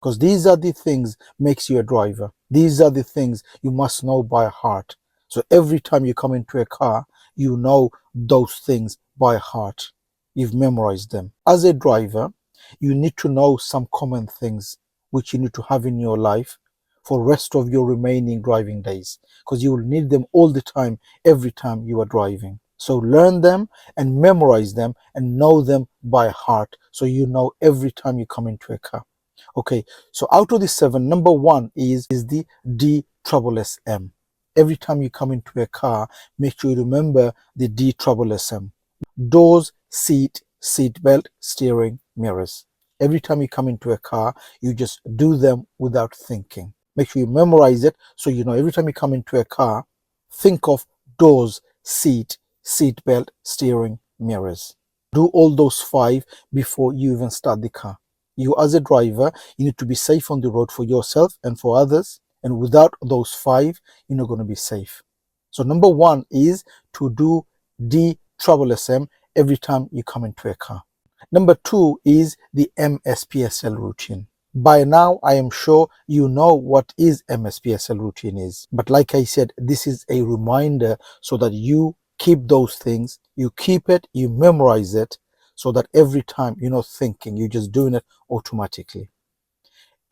because these are the things makes you a driver. These are the things you must know by heart. So every time you come into a car, you know those things by heart. You've memorized them. As a driver, you need to know some common things which you need to have in your life for rest of your remaining driving days, because you will need them all the time, every time you are driving. So learn them and memorize them and know them by heart, so you know every time you come into a car. Okay, so out of the 7, number 1 is the DSSSM. Every time you come into a car, make sure you remember the DSSSM. Doors, seat belt, steering, mirrors. Every time you come into a car, you just do them without thinking. Make sure you memorize it, so you know every time you come into a car, think of doors, seat belt, steering, mirrors. Do all those 5 before you even start the car. You as a driver, you need to be safe on the road for yourself and for others. And without those 5, you're not going to be safe. So number 1 is to do DSSSM every time you come into a car. Number 2 is the MSPSL routine. By now, I am sure you know what is MSPSL routine is. But like I said, this is a reminder so that you keep those things, you keep it, you memorize it, so that every time you're not thinking, you're just doing it automatically.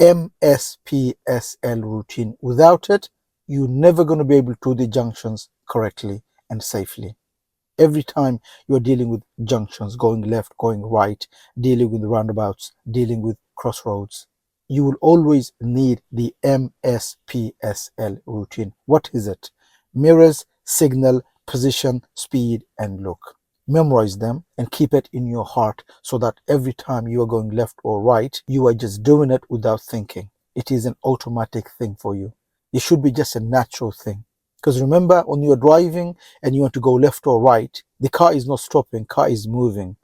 MSPSL routine. Without it, you're never going to be able to do the junctions correctly and safely. Every time you're dealing with junctions, going left, going right, dealing with roundabouts, dealing with crossroads, you will always need the MSPSL routine. What is it? Mirrors, signal, position, speed, and look. Memorize them and keep it in your heart, so that every time you are going left or right, you are just doing it without thinking. It is an automatic thing for you. It should be just a natural thing. Because remember, when you're driving and you want to go left or right, the car is not stopping, car is moving.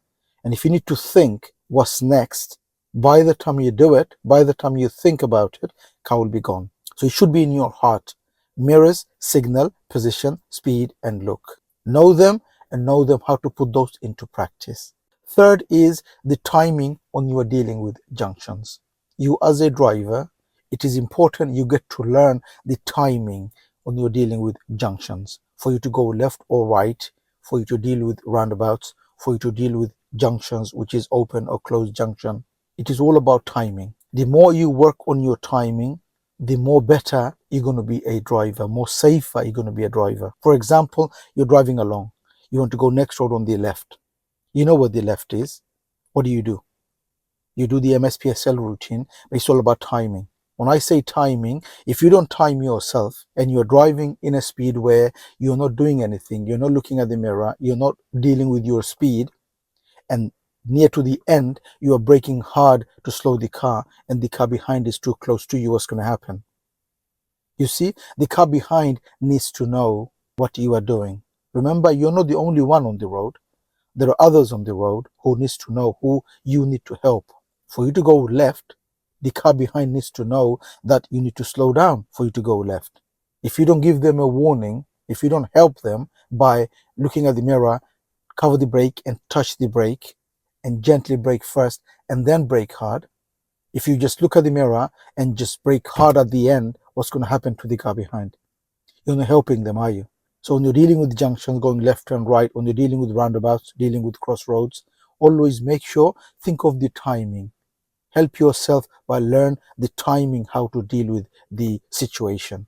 And if you need to think what's next, by the time you do it, by the time you think about it, car will be gone. So it should be in your heart. Mirrors, signal, position, speed, and look. Know them and know them how to put those into practice. Third is the timing when you are dealing with junctions. You as a driver, it is important you get to learn the timing when you're dealing with junctions, for you to go left or right, for you to deal with roundabouts, for you to deal with junctions, which is open or closed junction. It is all about timing. The more you work on your timing, the more better you're going to be a driver, more safer you're going to be a driver. For example, you're driving along. You want to go next road on the left. You know what the left is. What do? You do the MSPSL routine, but it's all about timing. When I say timing, if you don't time yourself and you're driving in a speed where you're not doing anything, you're not looking at the mirror, you're not dealing with your speed, and near to the end, you are braking hard to slow the car, and the car behind is too close to you, what's going to happen? You see, the car behind needs to know what you are doing. Remember, you're not the only one on the road. There are others on the road who needs to know who you need to help. For you to go left, the car behind needs to know that you need to slow down for you to go left. If you don't give them a warning, if you don't help them by looking at the mirror, cover the brake and touch the brake and gently brake first and then brake hard. If you just look at the mirror and just brake hard at the end, what's going to happen to the car behind? You're not helping them, are you? So when you're dealing with junctions, going left and right, when you're dealing with roundabouts, dealing with crossroads, always make sure, think of the timing. Help yourself by learn the timing, how to deal with the situation.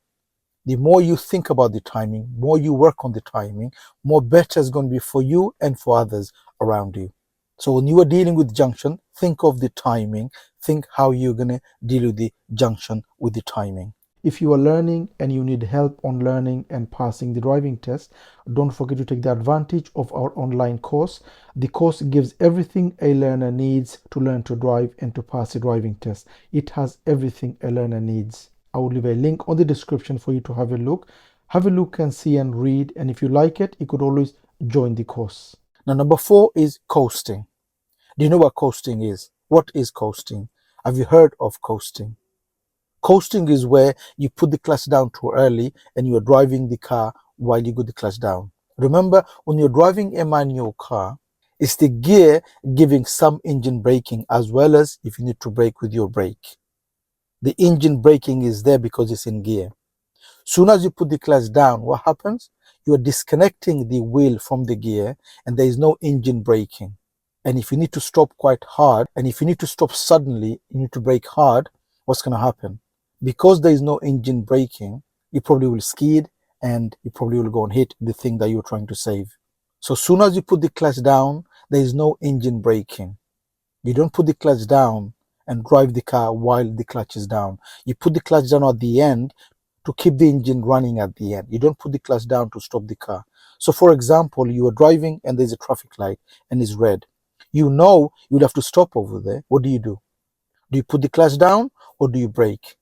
The more you think about the timing, more you work on the timing, more better it's going to be for you and for others around you. So when you are dealing with junction, think of the timing, think how you're going to deal with the junction with the timing. If you are learning and you need help on learning and passing the driving test, don't forget to take the advantage of our online course. The course gives everything a learner needs to learn to drive and to pass the driving test. It has everything a learner needs. I will leave a link on the description for you to have a look. Have a look and see and read, and if you like it, you could always join the course. Now, number 4 is coasting. Do you know what coasting is? What is coasting? Have you heard of coasting? Coasting is where you put the clutch down too early and you are driving the car while you put the clutch down. Remember, when you're driving a manual car, it's the gear giving some engine braking, as well as if you need to brake with your brake. The engine braking is there because it's in gear. Soon as you put the clutch down, what happens? You are disconnecting the wheel from the gear and there is no engine braking. And if you need to stop quite hard, and if you need to stop suddenly, you need to brake hard, what's going to happen? Because there is no engine braking, you probably will skid and you probably will go and hit the thing that you're trying to save. So soon as you put the clutch down, there is no engine braking. You don't put the clutch down and drive the car while the clutch is down. You put the clutch down at the end to keep the engine running at the end. You don't put the clutch down to stop the car. So for example, you are driving and there's a traffic light and it's red. You know you'll have to stop over there. What do? Do you put the clutch down or do you brake?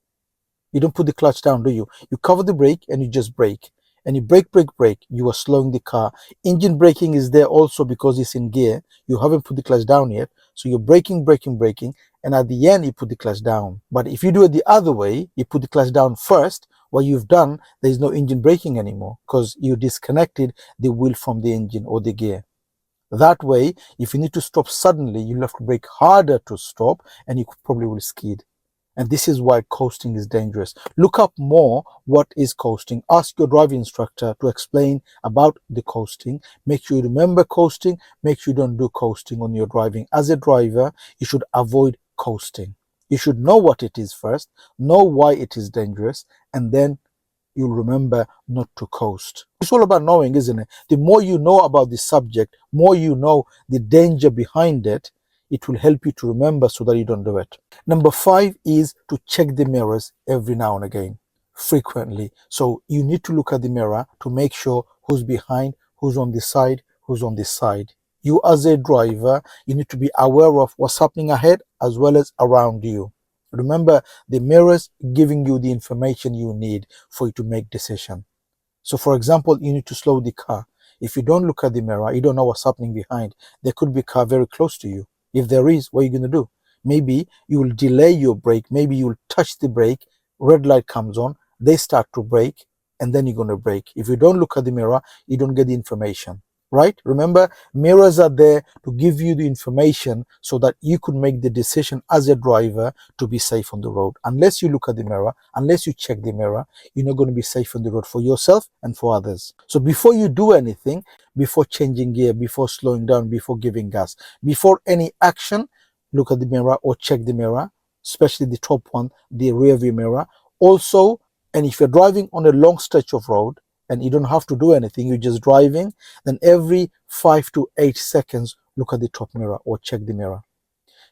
You don't put the clutch down, do you? You cover the brake and you just brake. And you brake, brake, brake. You are slowing the car. Engine braking is there also because it's in gear. You haven't put the clutch down yet. So you're braking, braking, braking. And at the end, you put the clutch down. But if you do it the other way, you put the clutch down first. What you've done, there is no engine braking anymore because you disconnected the wheel from the engine or the gear. That way, if you need to stop suddenly, you'll have to brake harder to stop and you probably will skid. And this is why coasting is dangerous. Look up more what is coasting. Ask your driving instructor to explain about the coasting. Make sure you remember coasting. Make sure you don't do coasting on your driving. As a driver, you should avoid coasting. You should know what it is first, know why it is dangerous, and then you'll remember not to coast. It's all about knowing, isn't it? The more you know about the subject, more you know the danger behind it, it will help you to remember so that you don't do it. Number 5 is to check the mirrors every now and again, frequently. So you need to look at the mirror to make sure who's behind, who's on this side, who's on this side. You as a driver, you need to be aware of what's happening ahead as well as around you. Remember, the mirrors giving you the information you need for you to make decision. So for example, you need to slow the car. If you don't look at the mirror, you don't know what's happening behind. There could be a car very close to you. If there is, what are you going to do? Maybe you will delay your brake. Maybe you will touch the brake. Red light comes on. They start to brake and then you're going to brake. If you don't look at the mirror, you don't get the information. Right? Remember, mirrors are there to give you the information so that you could make the decision as a driver to be safe on the road. Unless you look at the mirror, unless you check the mirror, you're not going to be safe on the road for yourself and for others. So before you do anything, before changing gear, before slowing down, before giving gas, before any action, look at the mirror or check the mirror, especially the top one, the rear view mirror. Also, and if you're driving on a long stretch of road, and you don't have to do anything, you're just driving, then every 5 to 8 seconds, look at the top mirror or check the mirror.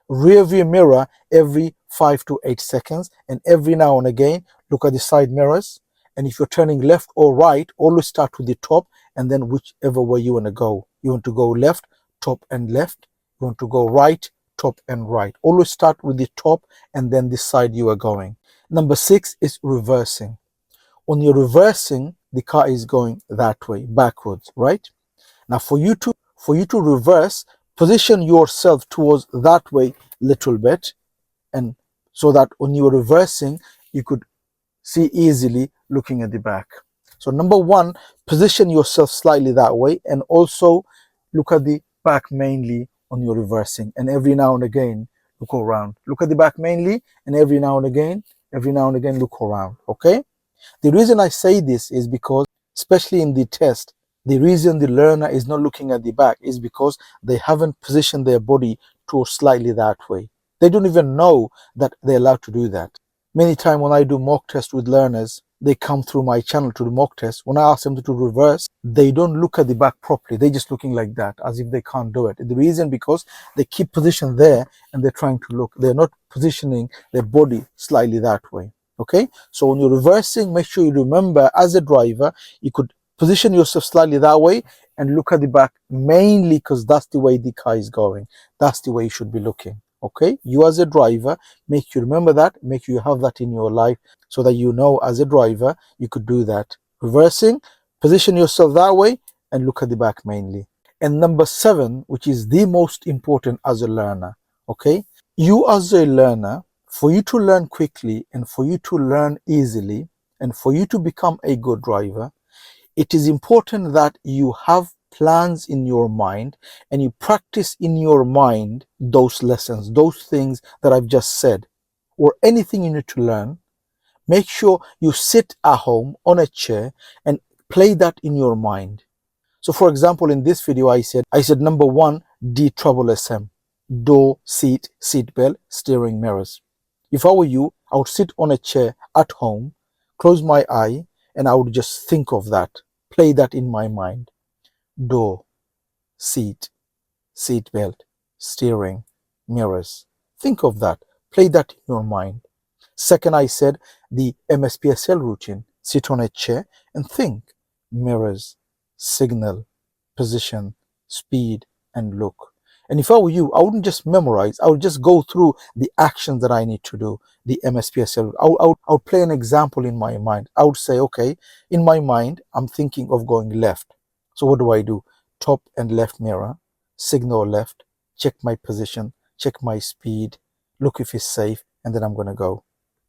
Rear view mirror every 5 to 8 seconds, and every now and again, look at the side mirrors. And if you're turning left or right, always start with the top and then whichever way you want to go. You want to go left, top and left. You want to go right, top and right. Always start with the top and then the side you are going. Number 6 is reversing. When you're reversing, the car is going that way, backwards, right? Now for you to reverse, position yourself towards that way little bit, and so that when you're reversing, you could see easily looking at the back. So number 1, position yourself slightly that way, and also look at the back mainly when you're reversing, and every now and again look around. Look at the back mainly, and every now and again look around. Okay? The reason I say this is because, especially in the test, the reason the learner is not looking at the back is because they haven't positioned their body to slightly that way. They don't even know that they're allowed to do that. Many times when I do mock tests with learners, they come through my channel to do mock tests. When I ask them to reverse, they don't look at the back properly. They're just looking like that, as if they can't do it. The reason because they keep position there and they're trying to look. They're not positioning their body slightly that way. Okay, so when you're reversing, make sure you remember as a driver, you could position yourself slightly that way and look at the back mainly because that's the way the car is going. That's the way you should be looking. Okay, you as a driver, make sure you remember that, make sure you have that in your life so that you know as a driver, you could do that. Reversing, position yourself that way and look at the back mainly. And number 7, which is the most important as a learner. Okay, you as a learner, for you to learn quickly and for you to learn easily and for you to become a good driver, it is important that you have plans in your mind and you practice in your mind those lessons, those things that I've just said. or anything you need to learn, make sure you sit at home on a chair and play that in your mind. So for example, in this video, I said number one, DSSSM, door, seat, seatbelt, steering, mirrors. If I were you, I would sit on a chair at home, close my eye, and I would just think of that, play that in my mind. Door, seat, seatbelt, steering, mirrors. Think of that, play that in your mind. Second, I said the MSPSL routine. Sit on a chair and think. Mirrors, signal, position, speed, and look. And if I were you, I wouldn't just memorize. I would just go through the actions that I need to do, the MSPSL. I would play an example in my mind. I would say, okay, in my mind, I'm thinking of going left. So what do? Top and left mirror, signal left, check my position, check my speed, look if it's safe, and then I'm going to go.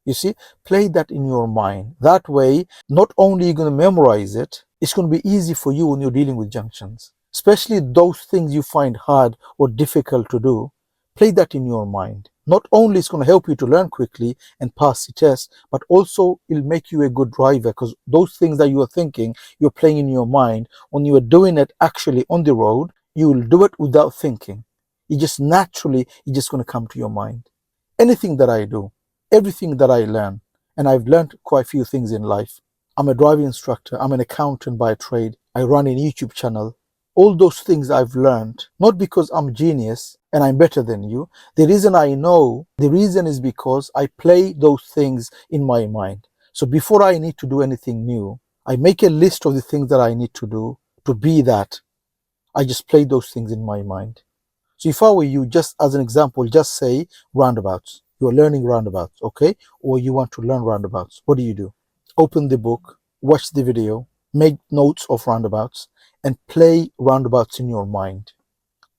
You see, play that in your mind. That way, not only are you going to memorize it, it's going to be easy for you when you're dealing with junctions. Especially those things you find hard or difficult to do, play that in your mind. Not only it's going to help you to learn quickly and pass the test, but also it'll make you a good driver, because those things that you are thinking, you're playing in your mind. When you are doing it actually on the road, you will do it without thinking. It's just going to come to your mind. Anything that I do, everything that I learn, and I've learned quite a few things in life. I'm a driving instructor, I'm an accountant by trade, I run a YouTube channel. All those things I've learned, not because I'm genius and I'm better than you. The reason I know, the reason is because I play those things in my mind. So before I need to do anything new, I make a list of the things that I need to do to be that. I just play those things in my mind. So if I were you, just as an example, just say roundabouts. You're learning roundabouts, okay? Or you want to learn roundabouts. What do? Open the book, watch the video, make notes of roundabouts, and play roundabouts in your mind.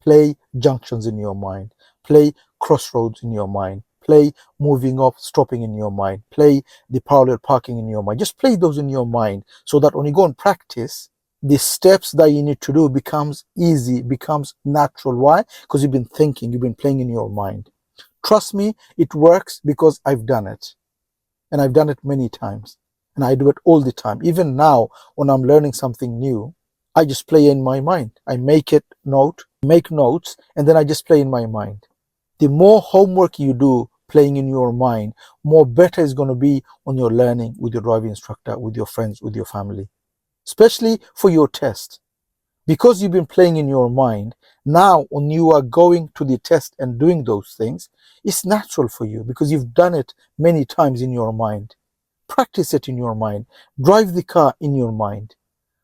Play junctions in your mind. Play crossroads in your mind. Play moving up, stopping in your mind. Play the parallel parking in your mind. Just play those in your mind so that when you go and practice, the steps that you need to do becomes easy, becomes natural. Why? Because you've been thinking, you've been playing in your mind. Trust me, it works because I've done it. And I've done it many times. And I do it all the time. Even now, when I'm learning something new, I just play in my mind. I make notes, and then I just play in my mind. The more homework you do playing in your mind, more better it's going to be when you're learning with your driving instructor, with your friends, with your family. Especially for your test. Because you've been playing in your mind, now when you are going to the test and doing those things, it's natural for you because you've done it many times in your mind. Practice it in your mind. Drive the car in your mind.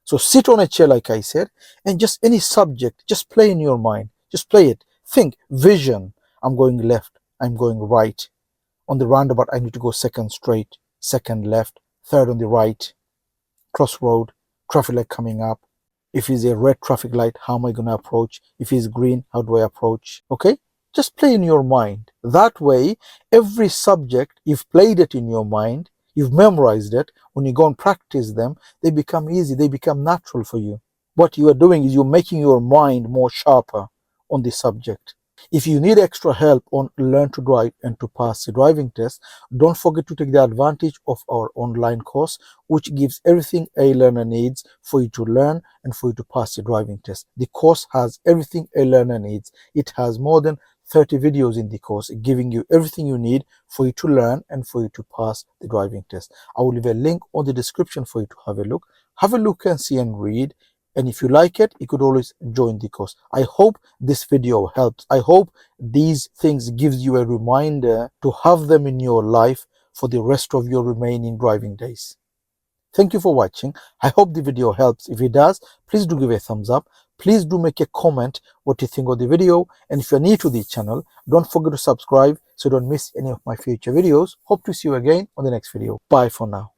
So sit on a chair, like I said, and just any subject, just play in your mind. Just play it. Think, vision. I'm going left. I'm going right. On the roundabout, I need to go second straight, second left, third on the right. Crossroad, traffic light coming up. If it's a red traffic light, how am I going to approach? If it's green, how do I approach? Okay? Just play in your mind. That way, every subject, you've played it in your mind, you've memorized it. When you go and practice them, they become easy, they become natural for you. What you are doing is you're making your mind more sharper on the subject. If you need extra help on Learn to Drive and to pass the driving test, don't forget to take the advantage of our online course, which gives everything a learner needs for you to learn and for you to pass the driving test. The course has everything a learner needs. It has more than 30 videos in the course, giving you everything you need for you to learn and for you to pass the driving test. I will leave a link on the description for you to have a look. Have a look and see and read. And if you like it, you could always join the course. I hope this video helps. I hope these things gives you a reminder to have them in your life for the rest of your remaining driving days. Thank you for watching. I hope the video helps. If it does, please do give a thumbs up. Please do make a comment what you think of the video. And if you're new to the channel, don't forget to subscribe so you don't miss any of my future videos. Hope to see you again on the next video. Bye for now.